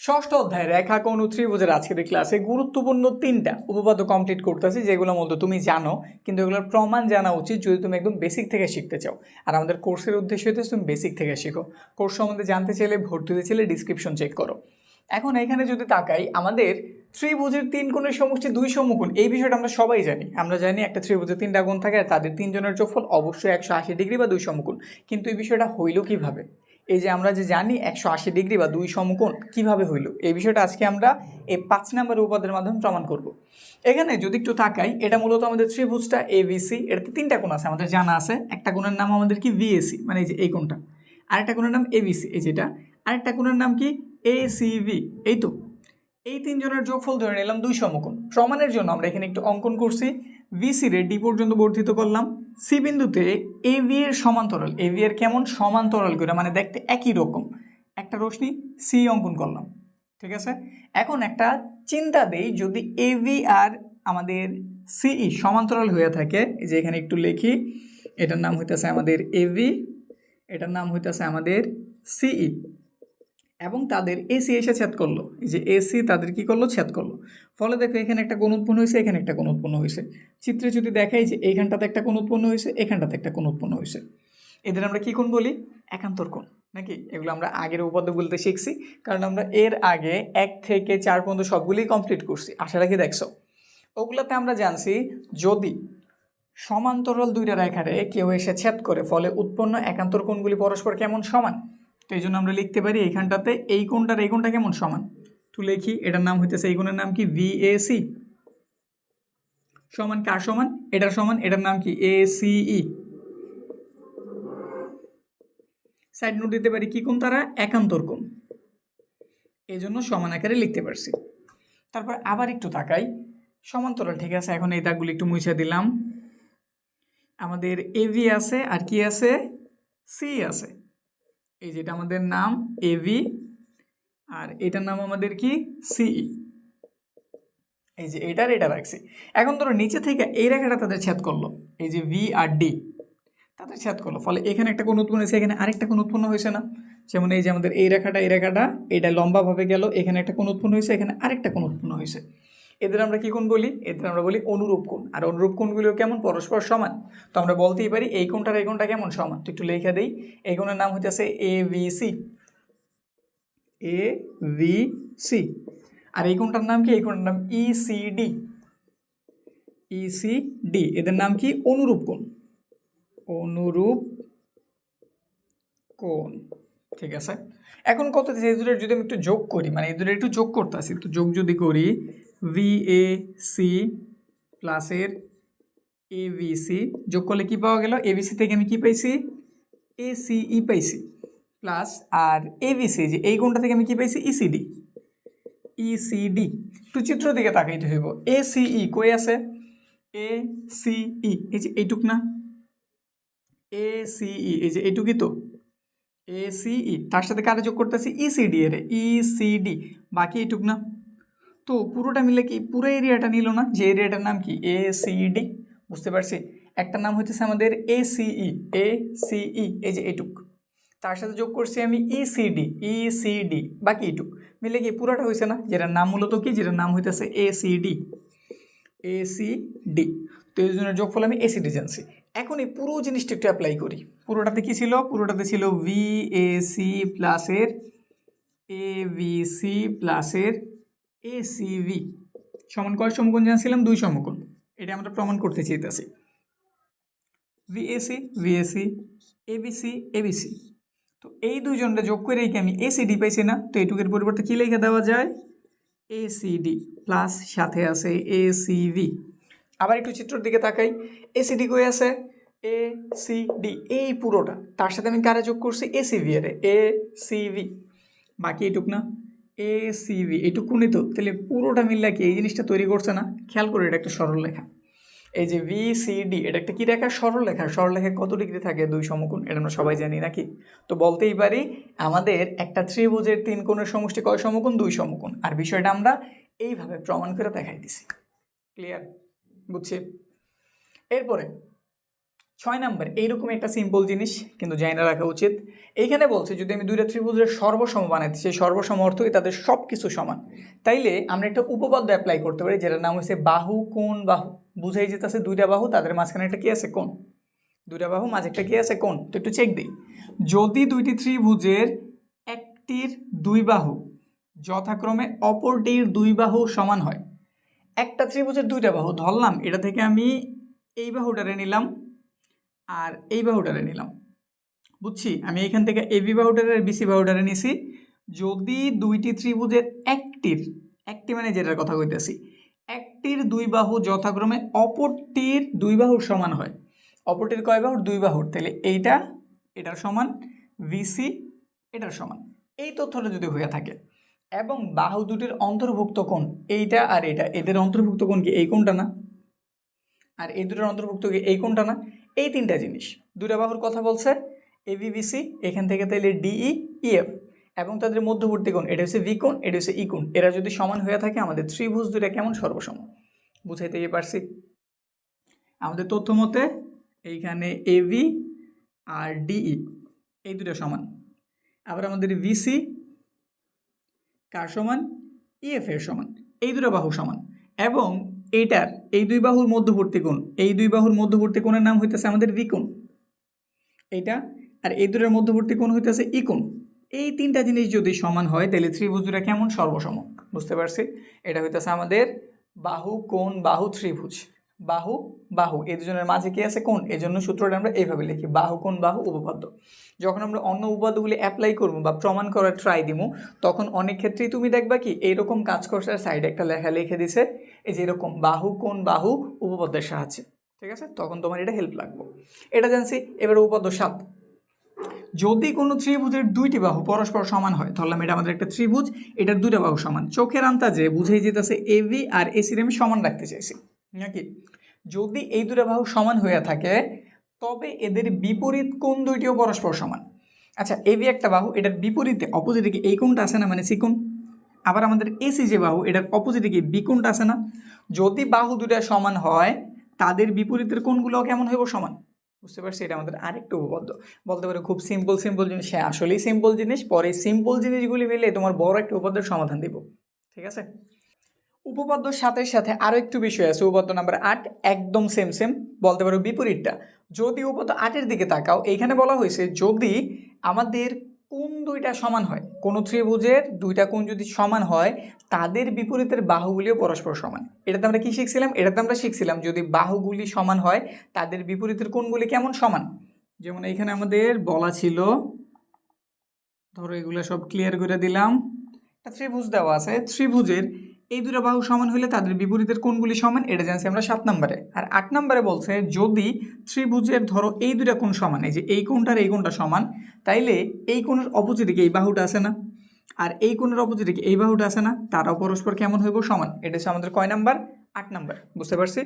ষষ্ঠ অধ্যায় রেখাকোণ ও ত্রিভুজের আজকের ক্লাসে গুরুত্বপূর্ণ 3টা উপপাদ্য কমপ্লিট করতেছি, যেগুলো মূলত তুমি জানো, কিন্তু এগুলোর প্রমাণ জানা উচিত যদি তুমি একদম বেসিক থেকে শিখতে চাও। আর আমাদের কোর্সের উদ্দেশ্য হচ্ছে তুমি বেসিক থেকে শিখো। কোর্স সম্বন্ধে জানতে চাইলে, ভর্তি হতে চাইলে ডিসক্রিপশন চেক করো। এখন এখানে যদি তাকাই, আমাদের ত্রিভুজের 3 কোণের সমষ্টি 2 সমকোণ, এই বিষয়টা আমরা সবাই জানি। আমরা জানি একটা ত্রিভুজের 3টা কোণ থাকে আর তাদের 3 জনের যোগফল অবশ্যই 180 ডিগ্রি বা 2 সমকোণ। কিন্তু এই বিষয়টা হইল কিভাবে? এই যে আমরা যে জানি 180 ডিগ্রি বা 2 সমকোণ কিভাবে হইল, এই বিষয়টা আজকে আমরা এই 5 নম্বর উপপাদ্যের মাধ্যমে প্রমাণ করব। এখানে যদি একটু তাকাই, এটা মূলত আমাদের ত্রিভুজটা এবিসি, এটাতে 3টা কোণ আছে আমাদের জানা আছে। একটা কোণের নাম আমাদের কি ভিএসি, মানে এই যে এই কোণটা। আরেকটা কোণের নাম এবিসি, এই যেটা। আরেকটা কোণের নাম কি এসিভি, এই তো। এই 3 জনের যোগফল ধরে নিলাম 2 সমকোণ। প্রমাণের জন্য আমরা এখানে একটু অঙ্কন করছি। ভিসি রে ডি পর্যন্ত বর্ধিত করলাম। সি বিন্দুতে এবি এর সমান্তরাল, এবি এর কেমন সমান্তরাল করে, মানে দেখতে একই রকম একটা রশ্মি সি অঙ্কন করলাম। ঠিক আছে, এখন একটা চিন্তা দেই, যদি এবি আর আমাদের সিই সমান্তরাল হয়ে থাকে, এই যে এখানে একটু লিখি, এটার নাম হইতেছে আমাদের এবি, এটার নাম হইতেছে আমাদের সিই, এবং তাদের এসি এসে ছেদ করলো। এই যে এসি তাদের কি করলো, ছেদ করলো। ফলে দেখো এখানে একটা কোণ উৎপন্ন হয়েছে, এখানে একটা কোণ উৎপন্ন হয়েছে। চিত্রে যদি দেখাই যে এইখানটাতে একটা কোণ উৎপন্ন হয়েছে, এখানটাতে একটা কোণ উৎপন্ন হয়েছে। এদের আমরা কি কোণ বলি? একান্তর কোণ, নাকি? এগুলো আমরা আগের উপপাদ্যগুলোতে শিখছি, কারণ আমরা এর আগে 1 থেকে 4 পর্যন্ত সবগুলোই কমপ্লিট করছি, আশা রাখি দেখছো। ওগুলোতে আমরা জানছি যদি সমান্তরাল দুইটা রেখারে কেউ এসে ছেদ করে, ফলে উৎপন্ন একান্তর কোণগুলি পরস্পর কেমন সমান। তো এই জন্য আমরা লিখতে পারি এইখানটাতে এই কোণটার এই কোণটা কেমন সমান। তো লিখি, এটার নাম হইতেছে, এই কোণের নাম কি ভিএসি, সমান কার সমান? এটার সমান। এটার নাম কি এসিই। সাইড নোট দিতে পারি কি কোণ তারা? একান্তর কোণ। এই জন্য সমান আকারে লিখতে পারছি। তারপর আবার একটু তাকাই, সমান্তরাল, ঠিক আছে। এখন এই দাগগুলি একটু মুছে দিলাম। আমাদের এভি আছে আর কি আছে? সি আছে। এই যেটা আমাদের নাম এভি, আর এটার নাম আমাদের কি সিই। এই যে এটার এটা রাখছি। এখন ধরো নিচে থেকে এই রেখাটা তাদের ছেদ করলো, এই যে ভি আর ডি তাদের ছেদ করলো, ফলে এখানে একটা কোণ উৎপন্ন হয়েছে, এখানে আরেকটা কোণ উৎপন্ন হয়েছে না? যেমন এই যে আমাদের এই রেখাটা এটা লম্বাভাবে গেল, এখানে একটা কোণ উৎপন্ন হয়েছে, এখানে আরেকটা কোণ উৎপন্ন হয়েছে। এদের আমরা কি কোণ বলি? এদের আমরা বলি অনুরূপ কোণ। আর অনুরূপ কোণগুলিও কেমন? পরস্পর সমান। তো আমরা বলতেই পারি এই কোণটার এই কোণটা কেমন সমান। তো একটু লেখা দেই, এই কোণের নাম হইতেছে এভিসি, এভিসি। আর এই কোণটার নাম কি? এই কোণটার নাম ইসিডি, ইসিডি। এদের নাম কি? অনুরূপ কোণ, অনুরূপ কোণ। ঠিক আছে, এখন কত দিচ্ছে? এই দুটোর যদি আমি একটু যোগ করি, মানে এই দুটো একটু যোগ করতে আসি, তো যোগ যদি করি, ভিএসি প্লাসের এবিসি যোগ করলে কি পাওয়া গেল? এবিসি থেকে আমি কি পাইছি? এসিই পাইছি, প্লাস আর এবিসি, যে এই কোণটা থেকে আমি কি পাইছি? ECD, ECD. একটু চিত্র দিকে তাকাইতে হইব। এসিই কই আছে? এসিই এই যে এইটুক না? এসিই এই যে এইটুকুই তো, এসিই। তার সাথে কারে যোগ করতেছি? ইসিডি এর, ইসিডি। বাকি এইটুক না? তো পুরোটা মিলে কি পুরো এরিয়াটা নিল না? যে এরিয়াটার নাম কি এসিডি। বুঝতে পারছি? একটা নাম হইতেছে আমাদের এসিই, এসিই এই যে এইটুক। তার সাথে যোগ করছি আমি ইসিডি, ইসিডি। বাকি এইটুক মিলে কি পুরোটা হয়েছে না? যেটার নাম মূলত কি? যেটার নাম হইতেছে এসিডি, এসিডি। তো এই জন্য যোগফল আমি এসিডি জানছি। এখন এই পুরো জিনিসটা একটু অ্যাপ্লাই করি। পুরোটাতে কি ছিল? পুরোটাতে ছিল ভিএসি প্লাসের এভিসি প্লাসের এসিভি সমান কয় সমকোণ জানছিলাম? 2 সমকোণ। এটা আমরা প্রমাণ করতে চাইতেছি। ভিএসি ভিএসি, এবিসি এবিসি। তো এই দুইজনটা যোগ করে কি আমি এসিডি পাইছি না? তো এইটুকের পরিবর্তে কি লিখে দেওয়া যায়? এসিডি প্লাস সাথে আছে এসিভি। আবার একটু চিত্রের দিকে তাকাই, এসিডি কই আছে? এসিডি এই পুরোটা। তার সাথে আমি কারে যোগ করছি? এসিভি এর, এসিভি। বাকি এইটুক না? এসিভি এইটুকুনি তো। তাহলে পুরোটা মিললে কি এই জিনিসটা তৈরি করছে না? খেয়াল করে, এটা একটা সরল রেখা। এই যে ভিসিডি এটা একটা কি রেখা? সরল রেখা। সরল রেখায় কত ডিগ্রি থাকে? 2 সমকোণ। এটা আমরা সবাই জানি নাকি? তো বলতেই পারি আমাদের একটা ত্রিভুজের 3 কোণের সমষ্টি কয় সমকোণ? 2 সমকোণ। আর বিষয়টা আমরা এইভাবে প্রমাণ করে দেখাই দিছি। ক্লিয়ার? বুঝছি? এরপরে 6 নাম্বার এইরকম একটা সিম্পল জিনিস কিন্তু জানা রাখা উচিত। এইখানে বলছে যদি আমি দুইটা ত্রিভুজের সর্বসম বানাইতে চাই, সর্বসম অর্থ কি তাদের সব কিছু সমান, তাইলে আমরা একটা উপপাদ্য অ্যাপ্লাই করতে পারি যেটার নাম হচ্ছে বাহু কোণ বাহু। বুঝাই যেতেছে দুইটা বাহু, তাদের মাঝখানে একটা কি আছে, কোণ। দুইটা বাহু মাঝে একটা কি আছে, কোণ। তো একটু চেক দিই। যদি দুইটি ত্রিভুজের একটির দুই বাহু যথাক্রমে অপরটির দুই বাহু সমান হয়, একটা ত্রিভুজের দুইটা বাহু ধরলাম, এটা থেকে আমি এই বাহুটারে নিলাম আর এই বাহুটারে নিলাম, বুঝছি আমি এখান থেকে এবি বাহুটারে আর বিসি বাহুটারে নিছি। যদি দুইটি ত্রিভুজের একটি মানে যেটার কথা কইতেছি, একটির দুই বাহু যথাক্রমে অপরটির দুই বাহুর সমান হয়, অপরটির কয় বাহুর, দুই বাহুর, তাহলে এটার সমান, বিসি এটার সমান, এই তথ্যটা যদি হয়ে থাকে এবং বাহু দুটির অন্তর্ভুক্ত কোণ এইটা আর এটা, এদের অন্তর্ভুক্ত কোণ কি এই কোণটা না, আর এই দুটোর অন্তর্ভুক্ত কি এই কোণটা না, এই তিনটা জিনিস, দুটা বাহুর কথা বলছে এবি বিসি, এখান থেকে তাইলে ডিই ইএফ, এবং তাদের মধ্যবর্তী কোণ এটা হচ্ছে ভি কোণ, এটা হচ্ছে ই কোণ, এরা যদি সমান হয়ে থাকে আমাদের ত্রিভুজ দুটা কেমন, সর্বসম। বুঝাইতে পারছি? আমাদের তথ্য মতে এইখানে এবি আর ডিই এই দুটো সমান, আবার আমাদের ভিসি কার সমান, ইএফ এর সমান, এই দুটো বাহু সমান, এবং এইটার এই দুই বাহুর মধ্যবর্তী কোণ, এই দুই বাহুর মধ্যবর্তী কোণের নাম হইতেছে আমাদের ভি কোণ, এইটা, আর এই দুটোর মধ্যবর্তী কোণ হইতেছে ই কোণ। এই তিনটা জিনিস যদি সমান হয় তাহলে ত্রিভুজ দুটা কেমন, সর্বসম। বুঝতে পারছি? এটা হইতেছে আমাদের বাহু কোণ বাহু ত্রিভুজ। বাহু বাহু এই দুজনের মাঝে কি আছে, কোণ, এই জন্য সূত্রটা আমরা এইভাবে লিখি, বাহু কোণ বাহু উপপাদ্য। যখন আমরা অন্য উপপাদ্যগুলি অ্যাপ্লাই করবো বা প্রমাণ করার ট্রাই দিব, তখন অনেক ক্ষেত্রেই তুমি দেখবা কি এইরকম কাজ করছে, সাইডে একটা লেখা লিখে দিছে এই যে এরকম বাহু কোণ বাহু উপপাদ্যের সাহায্যে, ঠিক আছে? তখন তোমার এটা হেল্প লাগবে। এটা জানছি। এবার উপপাদ্য 7, যদি কোনো ত্রিভুজের দুইটি বাহু পরস্পর সমান হয়, ধরলাম এটা আমাদের একটা ত্রিভুজ, এটার দুইটা বাহু সমান, চোখের আন্দাজে বুঝেই যেতেছে এবি আর এসির আমি সমান রাখতে চাইছি নাকি। যদি এই দুটো বাহু সমান হয়ে থাকে তবে এদের বিপরীত কোণ দুইটিও পরস্পর সমান। আচ্ছা, এবি একটা বাহু, এটার বিপরীতে অপোজিটে কি এই কোণটা আছে না, মানে সি কোণ। আবার আমাদের এসি যে বাহু, এটার অপোজিটে কি বি কোণটা আছে না। যদি বাহু দুটা সমান হয় তাদের বিপরীতের কোণগুলো কেমন হইব, সমান। বুঝতে পারছি? এটা আমাদের আরেকটা উপপাদ্য। বলতে পারে খুব সিম্পল জিনিস, হ্যাঁ আসলেই সিম্পল জিনিস, পরে সিম্পল জিনিসগুলি মিলে তোমার বড় একটা উপপাদ্যের সমাধান দিব, ঠিক আছে? উপপাদ্য 7-এর সাথে আরও একটু বিষয় আছে, উপপাদ্য নাম্বার 8 একদম সেম বলতে পারো বিপরীতটা। যদি উপপাদ্য 8-এর দিকে তাকাও, এইখানে বলা হয়েছে যদি আমাদের কোণ দুইটা সমান হয়, কোনো ত্রিভুজের দুইটা কোণ যদি সমান হয় তাদের বিপরীতের বাহুগুলিও পরস্পর সমান। এটাতে আমরা কি শিখছিলাম? এটাতে আমরা শিখছিলাম যদি বাহুগুলি সমান হয় তাদের বিপরীতের কোণগুলি কেমন, সমান। যেমন এইখানে আমাদের বলা ছিল, ধরো এগুলো সব ক্লিয়ার করে দিলাম, একটা ত্রিভুজ দেওয়া আছে, ত্রিভুজের এই দুটো বাহু সমান হলে তাদের বিপরীতের কোণগুলি সমান, এটা জানছি আমরা 7 নম্বরে। আর 8 নম্বরে বলছে যদি ত্রিভুজের ধরো এই দুটা কোণ সমান, এই যে এই কোণটার এই কোণটা সমান, তাইলে এই কোণের অপোজিটে কি এই বাহুটা আছে না, আর এই কোণের অপোজিটে কি এই বাহুটা আছে না, তারাও পরস্পর কেমন হইব, সমান। এটা হচ্ছে আমাদের কয় নাম্বার, 8 নাম্বার। বুঝতে পারছি?